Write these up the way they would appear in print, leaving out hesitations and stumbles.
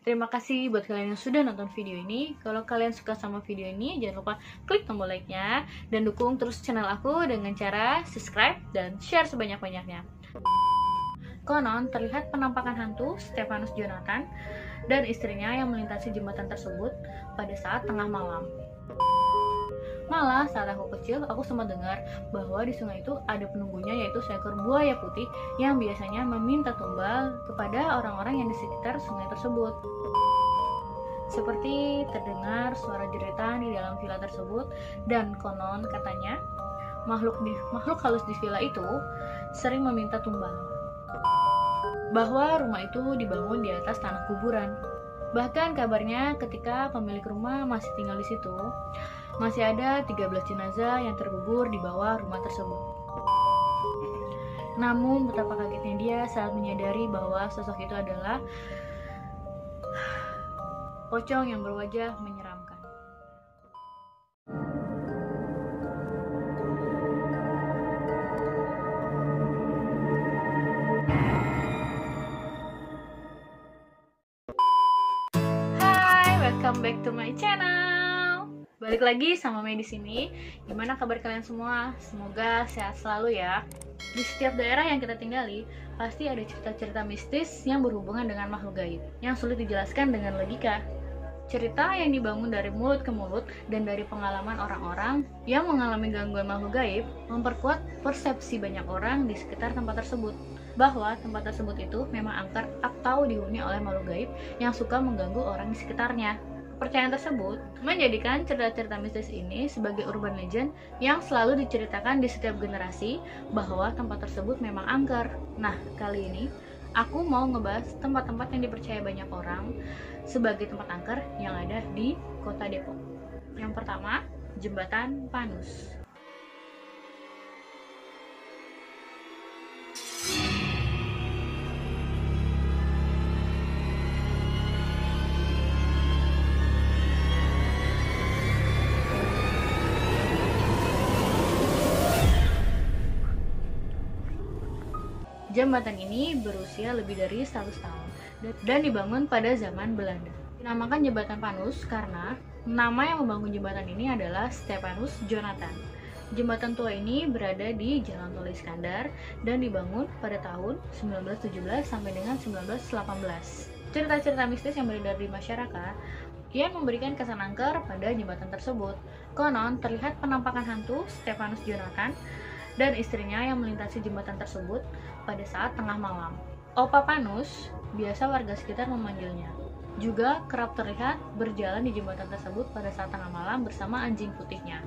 Terima kasih buat kalian yang sudah nonton video ini. Kalau kalian suka sama video ini, jangan lupa klik tombol like-nya dan dukung terus channel aku dengan cara subscribe dan share sebanyak-banyaknya. Konon terlihat penampakan hantu Stephanus Jonathan dan istrinya yang melintasi jembatan tersebut pada saat tengah malam. Malah saat aku kecil, aku sempat dengar bahwa di sungai itu ada penunggunya, yaitu seekor buaya putih yang biasanya meminta tumbal kepada orang-orang yang di sekitar sungai tersebut. Seperti terdengar suara jeritan di dalam villa tersebut, dan konon katanya makhluk halus di villa itu sering meminta tumbal. Bahwa rumah itu dibangun di atas tanah kuburan. Bahkan kabarnya ketika pemilik rumah masih tinggal di situ, masih ada 13 jenazah yang terkubur di bawah rumah tersebut. Namun betapa kagetnya dia saat menyadari bahwa sosok itu adalah pocong yang berwajah menyeramkan. Hai, welcome back to my channel. Balik lagi sama Mei di sini. Gimana kabar kalian semua? Semoga sehat selalu ya. Di setiap daerah yang kita tinggali, pasti ada cerita-cerita mistis yang berhubungan dengan makhluk gaib yang sulit dijelaskan dengan logika. Cerita yang dibangun dari mulut ke mulut dan dari pengalaman orang-orang yang mengalami gangguan makhluk gaib memperkuat persepsi banyak orang di sekitar tempat tersebut bahwa tempat tersebut itu memang angker atau dihuni oleh makhluk gaib yang suka mengganggu orang di sekitarnya. Kepercayaan tersebut menjadikan cerita-cerita mistis ini sebagai urban legend yang selalu diceritakan di setiap generasi bahwa tempat tersebut memang angker. Nah, kali ini aku mau ngebahas tempat-tempat yang dipercaya banyak orang sebagai tempat angker yang ada di kota Depok. Yang pertama, Jembatan Panus. Jembatan ini berusia lebih dari 100 tahun dan dibangun pada zaman Belanda. Dinamakan Jembatan Panus karena nama yang membangun jembatan ini adalah Stephanus Jonathan. Jembatan tua ini berada di Jalan Tol Iskandar dan dibangun pada tahun 1917 sampai dengan 1918. Cerita-cerita mistis yang beredar di masyarakat kian memberikan kesan angker pada jembatan tersebut. Konon terlihat penampakan hantu Stephanus Jonathan dan istrinya yang melintasi jembatan tersebut pada saat tengah malam. Opa Panus, biasa warga sekitar memanggilnya, juga kerap terlihat berjalan di jembatan tersebut pada saat tengah malam bersama anjing putihnya.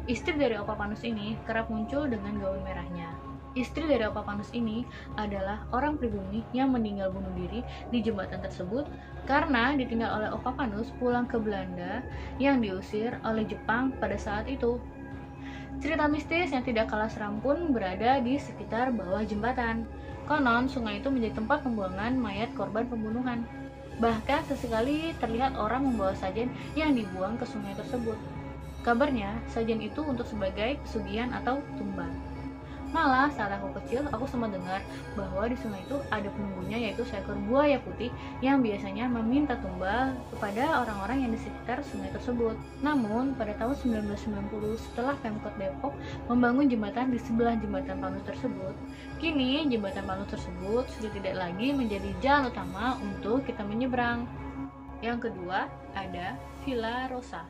Istri dari Opa Panus ini kerap muncul dengan gaun merahnya. Istri dari Opa Panus ini adalah orang pribumi yang meninggal bunuh diri di jembatan tersebut karena ditinggal oleh Opa Panus pulang ke Belanda yang diusir oleh Jepang pada saat itu. Cerita mistis yang tidak kalah seram pun berada di sekitar bawah jembatan. Konon, sungai itu menjadi tempat pembuangan mayat korban pembunuhan. Bahkan sesekali terlihat orang membawa sajen yang dibuang ke sungai tersebut. Kabarnya, sajen itu untuk sebagai pesugihan atau tumbal. Malah saat aku kecil, aku sempat dengar bahwa di sungai itu ada penunggunya, yaitu seekor buaya putih yang biasanya meminta tumbal kepada orang-orang yang di sekitar sungai tersebut. Namun, pada tahun 1990 setelah Pemkot Depok membangun jembatan di sebelah jembatan Panus tersebut, kini jembatan Panus tersebut sudah tidak lagi menjadi jalan utama untuk kita menyeberang. Yang kedua, ada Villa Rosa.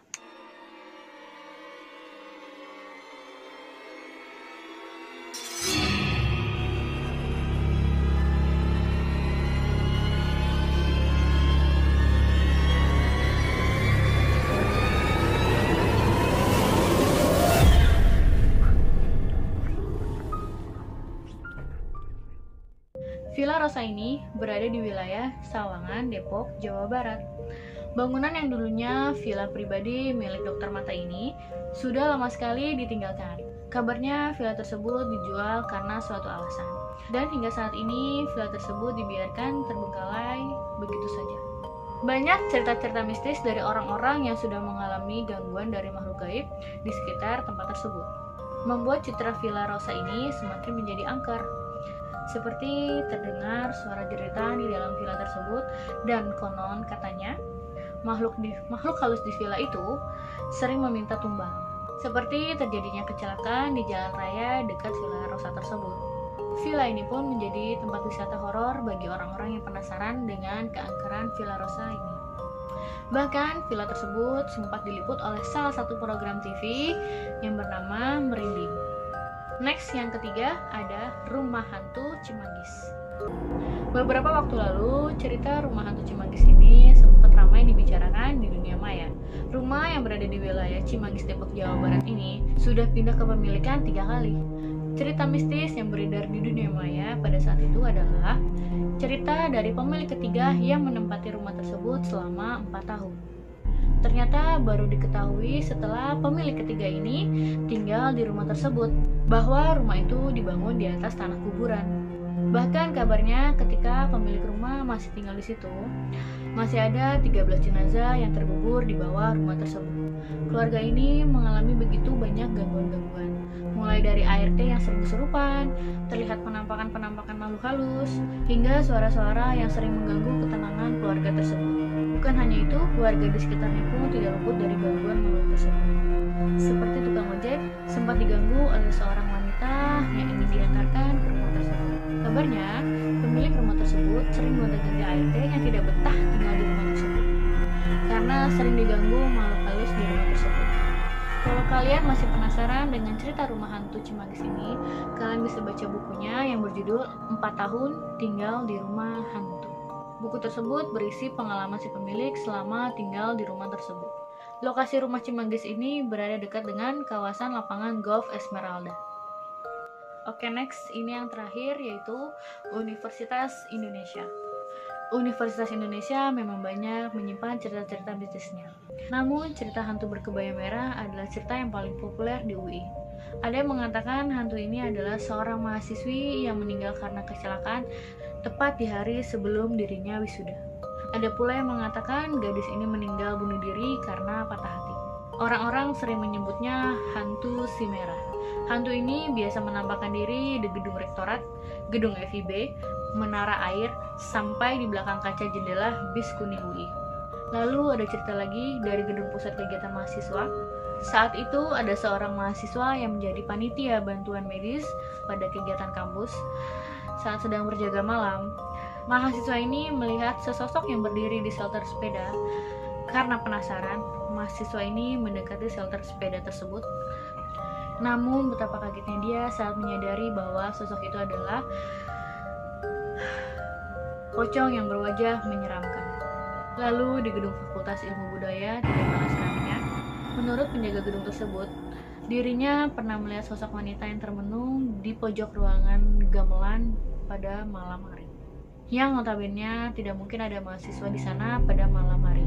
Villa Rosa ini berada di wilayah Sawangan, Depok, Jawa Barat. Bangunan yang dulunya villa pribadi milik dokter mata ini sudah lama sekali ditinggalkan. Kabarnya villa tersebut dijual karena suatu alasan. Dan hingga saat ini villa tersebut dibiarkan terbengkalai begitu saja. Banyak cerita-cerita mistis dari orang-orang yang sudah mengalami gangguan dari makhluk gaib di sekitar tempat tersebut, membuat citra Villa Rosa ini semakin menjadi angker. Seperti terdengar suara jeritan di dalam villa tersebut, dan konon katanya makhluk halus di villa itu sering meminta tumbal. Seperti terjadinya kecelakaan di jalan raya dekat Villa Rosa tersebut. Villa ini pun menjadi tempat wisata horor bagi orang-orang yang penasaran dengan keangkeran Villa Rosa ini. Bahkan villa tersebut sempat diliput oleh salah satu program TV yang bernama Merinding. Next, yang ketiga ada Rumah Hantu Cimanggis. Beberapa waktu lalu, cerita Rumah Hantu Cimanggis ini sempat ramai dibicarakan di dunia maya. Rumah yang berada di wilayah Cimanggis, Depok, Jawa Barat ini sudah pindah kepemilikan 3 kali. Cerita mistis yang beredar di dunia maya pada saat itu adalah cerita dari pemilik ketiga yang menempati rumah tersebut selama 4 tahun. Ternyata baru diketahui setelah pemilik ketiga ini tinggal di rumah tersebut bahwa rumah itu dibangun di atas tanah kuburan. Bahkan kabarnya ketika pemilik rumah masih tinggal di situ, masih ada 13 jenazah yang terkubur di bawah rumah tersebut. Keluarga ini mengalami begitu banyak gangguan-gangguan, mulai dari ART yang sering kesurupan, terlihat penampakan-penampakan makhluk halus, hingga suara-suara yang sering mengganggu ketenangan keluarga tersebut. Bukan hanya itu, warga di sekitarnya pun tidak luput dari gangguan makhluk tersebut. Seperti tukang ojek sempat diganggu oleh seorang wanita yang ingin diantarkan ke rumah tersebut. Kabarnya, pemilik rumah tersebut sering gonta-ganti ART yang tidak betah tinggal di rumah tersebut karena sering diganggu makhluk halus di rumah tersebut. Kalau kalian masih penasaran dengan cerita Rumah Hantu Cimanggis ini, kalian bisa baca bukunya yang berjudul 4 tahun tinggal di rumah hantu. Buku tersebut berisi pengalaman si pemilik selama tinggal di rumah tersebut. Lokasi rumah Cimanggis ini berada dekat dengan kawasan lapangan golf Esmeralda. Oke, next, ini yang terakhir yaitu Universitas Indonesia. Universitas Indonesia memang banyak menyimpan cerita-cerita mistisnya. Namun, cerita hantu berkebaya merah adalah cerita yang paling populer di UI. Ada yang mengatakan hantu ini adalah seorang mahasiswi yang meninggal karena kecelakaan tepat di hari sebelum dirinya wisuda. Ada pula yang mengatakan gadis ini meninggal bunuh diri karena patah hati. Orang-orang sering menyebutnya hantu si merah. Hantu ini biasa menampakkan diri di gedung rektorat, gedung FIB, menara air, sampai di belakang kaca jendela bis kuning UI. Lalu ada cerita lagi dari gedung pusat kegiatan mahasiswa. Saat itu ada seorang mahasiswa yang menjadi panitia bantuan medis pada kegiatan kampus. Saat sedang berjaga malam, mahasiswa ini melihat sesosok yang berdiri di shelter sepeda. Karena penasaran, mahasiswa ini mendekati shelter sepeda tersebut. Namun betapa kagetnya dia saat menyadari bahwa sosok itu adalah pocong yang berwajah menyeramkan. Lalu di gedung Fakultas Ilmu Budaya tidak kalah seramnya, menurut penjaga gedung tersebut, dirinya pernah melihat sosok wanita yang termenung di pojok ruangan gamelan pada malam hari. Yang notabene tidak mungkin ada mahasiswa di sana pada malam hari.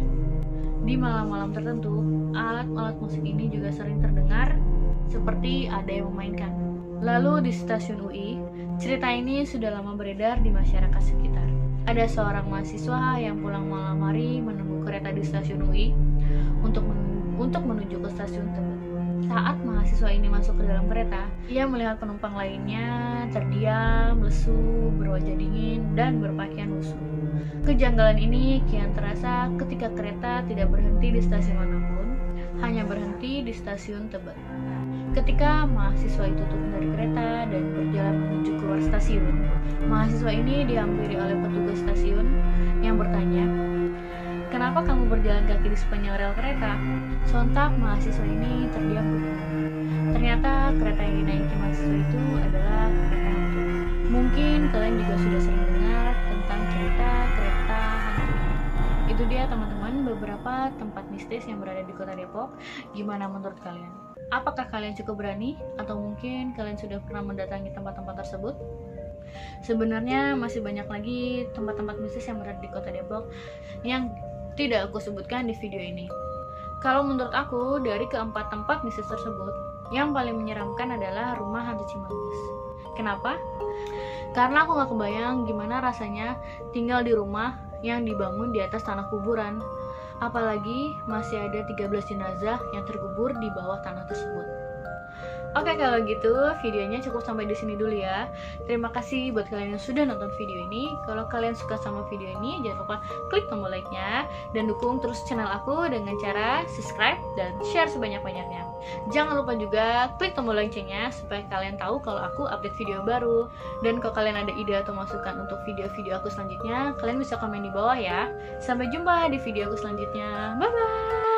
Di malam-malam tertentu, alat-alat musik ini juga sering terdengar seperti ada yang memainkan. Lalu di stasiun UI, cerita ini sudah lama beredar di masyarakat sekitar. Ada seorang mahasiswa yang pulang malam hari menunggu kereta di stasiun UI untuk menuju ke stasiun Tebet. Saat mahasiswa ini masuk ke dalam kereta, ia melihat penumpang lainnya terdiam, lesu, berwajah dingin, dan berpakaian lusuh. Kejanggalan ini kian terasa ketika kereta tidak berhenti di stasiun manapun, hanya berhenti di stasiun Tebet. Ketika mahasiswa itu turun dari kereta dan berjalan menuju keluar stasiun, mahasiswa ini dihampiri oleh petugas stasiun yang bertanya, "Kenapa kamu berjalan kaki di sepanjang rel kereta?" Sontak mahasiswa ini terdiam bengong. Ternyata kereta yang dinaiki mahasiswa itu adalah kereta hantu. Mungkin kalian juga sudah sering dengar tentang cerita kereta hantu. Itu dia teman-teman beberapa tempat mistis yang berada di kota Depok. Gimana menurut kalian? Apakah kalian cukup berani? Atau mungkin kalian sudah pernah mendatangi tempat-tempat tersebut? Sebenarnya masih banyak lagi tempat-tempat mistis yang berada di kota Depok yang tidak aku sebutkan di video ini. Kalau menurut aku, dari keempat tempat mistis tersebut, yang paling menyeramkan adalah Rumah Hantu Cimanggis. Kenapa? Karena aku gak kebayang gimana rasanya tinggal di rumah yang dibangun di atas tanah kuburan. Apalagi masih ada 13 jenazah yang terkubur di bawah tanah tersebut. Oke, kalau gitu videonya cukup sampai di sini dulu ya. Terima kasih buat kalian yang sudah nonton video ini. Kalau kalian suka sama video ini, jangan lupa klik tombol like-nya dan dukung terus channel aku dengan cara subscribe dan share sebanyak-banyaknya. Jangan lupa juga klik tombol loncengnya supaya kalian tahu kalau aku update video baru. Dan kalau kalian ada ide atau masukan untuk video-video aku selanjutnya, kalian bisa komen di bawah ya. Sampai jumpa di video aku selanjutnya. Bye bye.